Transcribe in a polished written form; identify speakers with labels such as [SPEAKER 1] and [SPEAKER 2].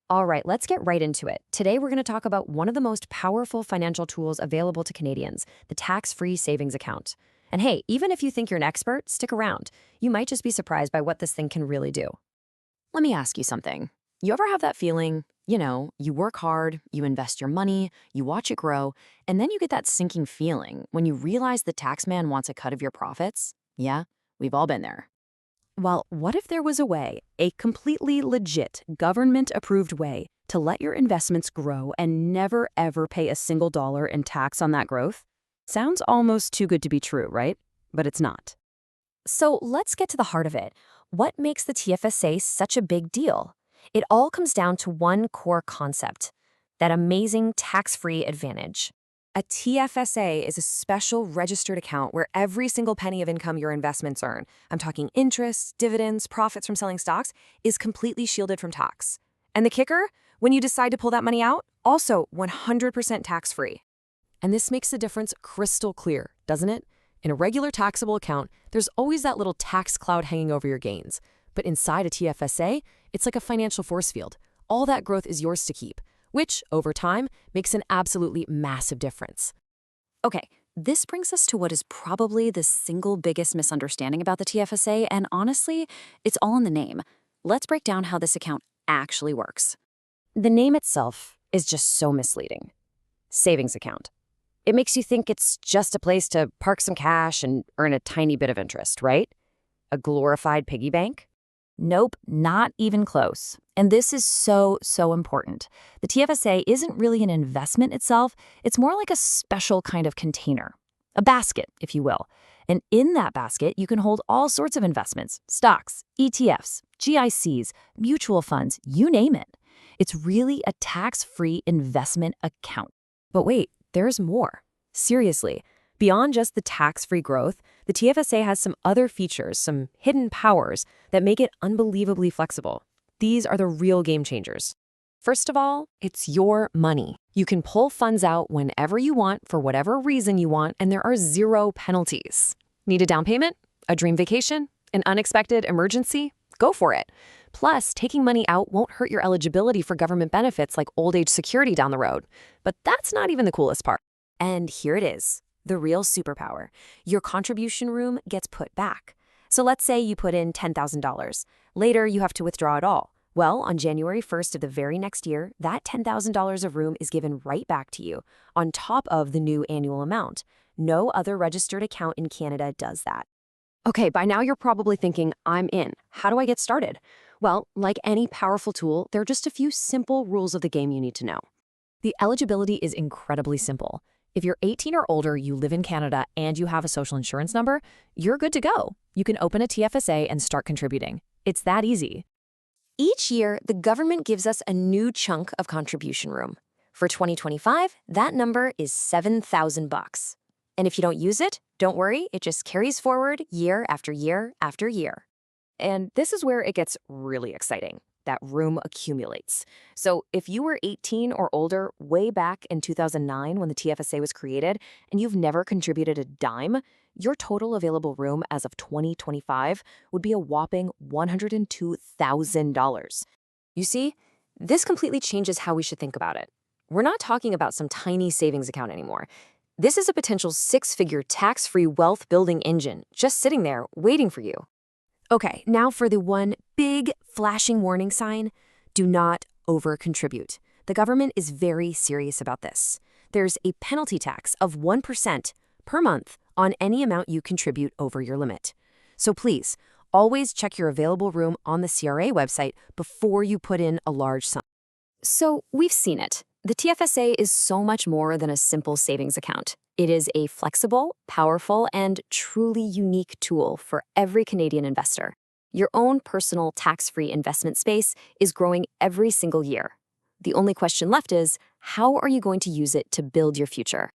[SPEAKER 1] All right, let's get right into it. Today, we're going to talk about one of the most powerful financial tools available to Canadians, the tax-free savings account. And hey, even if you think you're an expert, stick around. You might just be surprised by what this thing can really do. Let me ask you something. You ever have that feeling, you work hard, you invest your money, you watch it grow, and then you get that sinking feeling when you realize the tax man wants a cut of your profits? Yeah, we've all been there. Well, what if there was a way, a completely legit, government-approved way, to let your investments grow and never ever pay a single dollar in tax on that growth? Sounds almost too good to be true, right? But it's not. So let's get to the heart of it. What makes the TFSA such a big deal? It all comes down to one core concept, that amazing tax-free advantage. A TFSA is a special registered account where every single penny of income your investments earn, I'm talking interest, dividends, profits from selling stocks, is completely shielded from tax. And the kicker? When you decide to pull that money out, also 100% tax-free. And this makes the difference crystal clear, doesn't it? In a regular taxable account, there's always that little tax cloud hanging over your gains. But inside a TFSA, it's like a financial force field. All that growth is yours to keep, which, over time, makes an absolutely massive difference. Okay, this brings us to what is probably the single biggest misunderstanding about the TFSA, and honestly, it's all in the name. Let's break down how this account actually works. The name itself is just so misleading. Savings account. It makes you think it's just a place to park some cash and earn a tiny bit of interest, right? A glorified piggy bank? Nope, not even close. And this is so important. The TFSA isn't really an investment itself. It's more like a special kind of container, a basket, if you will. And in that basket, you can hold all sorts of investments, stocks, ETFs, GICs, mutual funds, you name it. It's really a tax-free investment account. But wait, there's more. Seriously, beyond just the tax-free growth, the TFSA has some other features, some hidden powers that make it unbelievably flexible. These are the real game changers. First of all, it's your money. You can pull funds out whenever you want for whatever reason you want, and there are zero penalties. Need a down payment? A dream vacation? An unexpected emergency? Go for it. Plus, taking money out won't hurt your eligibility for government benefits like old age security down the road. But that's not even the coolest part. And here it is, the real superpower. Your contribution room gets put back. So let's say you put in $10,000. Later, you have to withdraw it all. Well, on January 1st of the very next year, that $10,000 of room is given right back to you, on top of the new annual amount. No other registered account in Canada does that. Okay, by now you're probably thinking, I'm in. How do I get started? Well, like any powerful tool, there are just a few simple rules of the game you need to know. The eligibility is incredibly simple. If you're 18 or older, you live in Canada, and you have a social insurance number, you're good to go. You can open a TFSA and start contributing. It's that easy. Each year, the government gives us a new chunk of contribution room. For 2025, that number is $7,000. And if you don't use it, don't worry, it just carries forward year after year after year. And this is where it gets really exciting. That room accumulates. So if you were 18 or older way back in 2009 when the TFSA was created and you've never contributed a dime, your total available room as of 2025 would be a whopping $102,000. You see, this completely changes how we should think about it. We're not talking about some tiny savings account anymore. This is a potential six-figure tax-free wealth-building engine just sitting there waiting for you. Okay, now for the one big flashing warning sign: do not over-contribute. The government is very serious about this. There's a penalty tax of 1% per month on any amount you contribute over your limit. So please, always check your available room on the CRA website before you put in a large sum. So we've seen it. The TFSA is so much more than a simple savings account. It is a flexible, powerful, and truly unique tool for every Canadian investor. Your own personal tax-free investment space is growing every single year. The only question left is, how are you going to use it to build your future?